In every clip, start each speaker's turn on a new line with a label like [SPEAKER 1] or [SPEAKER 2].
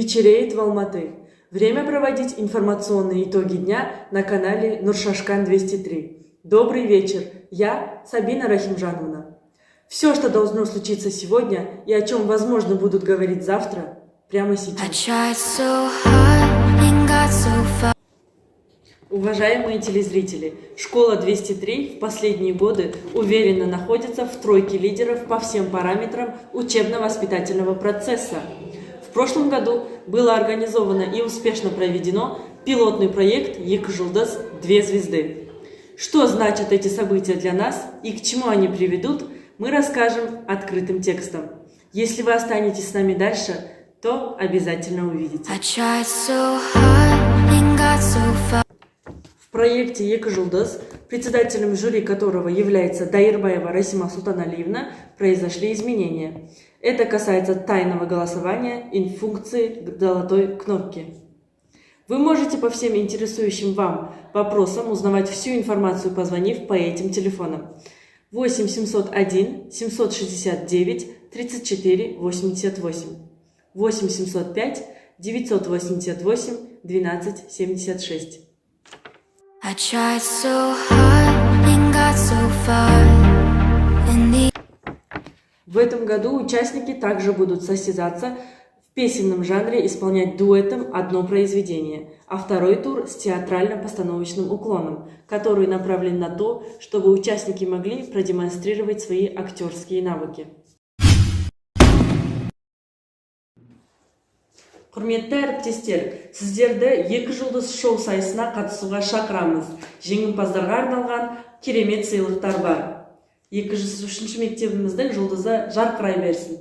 [SPEAKER 1] Вечереет в Алматы. Время проводить информационные итоги дня на канале Нуршашкан 203. Добрый вечер, я Сабина Рахимжановна. Все, что должно случиться сегодня и о чем, возможно, будут говорить завтра, прямо сейчас. Уважаемые телезрители, школа 203 в последние годы уверенно находится в тройке лидеров по всем параметрам учебно-воспитательного процесса. В прошлом году было организовано и успешно проведено пилотный проект «Екі жұлдыз, две звезды». Что значат эти события для нас и к чему они приведут, мы расскажем открытым текстом. Если вы останетесь с нами дальше, то обязательно увидите. В проекте «Екі жұлдыз», председателем жюри которого является Дайырбаева Расима Султаналиевна, произошли изменения. Это касается тайного голосования и функции золотой кнопки. Вы можете по всем интересующим вам вопросам узнавать всю информацию, позвонив по этим телефонам. 8 701 769 34 88, 8 705 988 12 76. В этом году участники также будут состязаться в песенном жанре, исполнять дуэтом одно произведение, а второй тур с театрально-постановочным уклоном, который направлен на то, чтобы участники могли продемонстрировать свои актерские навыки. Құрметті әріптестер, сіздерді «Екі жұлдыз» шоу сайысына қатысуға шақырамыз. Жеңімпаздарға арналған керемет сыйлықтар бар. 203 мектебіміздің жұлдызы жарқырай берсін.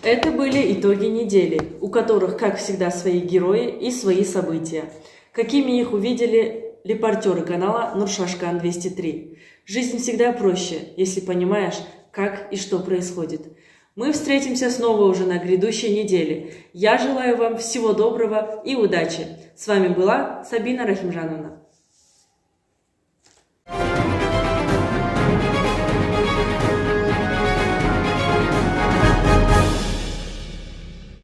[SPEAKER 1] Это были итоги недели, у которых, как всегда, свои герои и свои события. Какими их увидели репортеры канала Нуршашкан 203. Жизнь всегда проще, если понимаешь, как и что происходит. Мы встретимся снова уже на грядущей неделе. Я желаю вам всего доброго и удачи. С вами была Сабина Рахимжановна.